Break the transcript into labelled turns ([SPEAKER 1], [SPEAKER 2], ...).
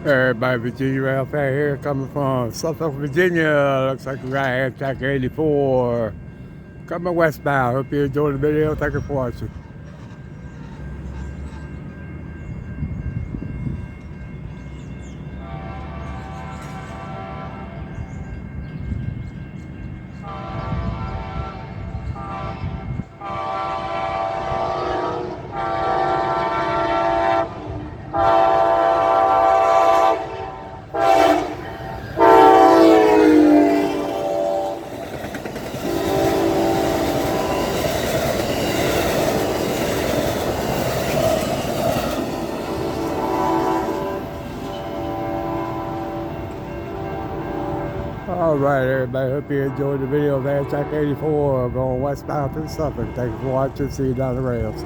[SPEAKER 1] Everybody, Va.Railfan here, coming from Suffolk, Virginia. Looks like we got Amtrak 84 coming westbound. Hope you enjoyed the video. Thank you for watching. Alright, everybody. Hope you enjoyed the video of Amtrak 84 going westbound through Suffolk. Thank you for watching. See you down the rails.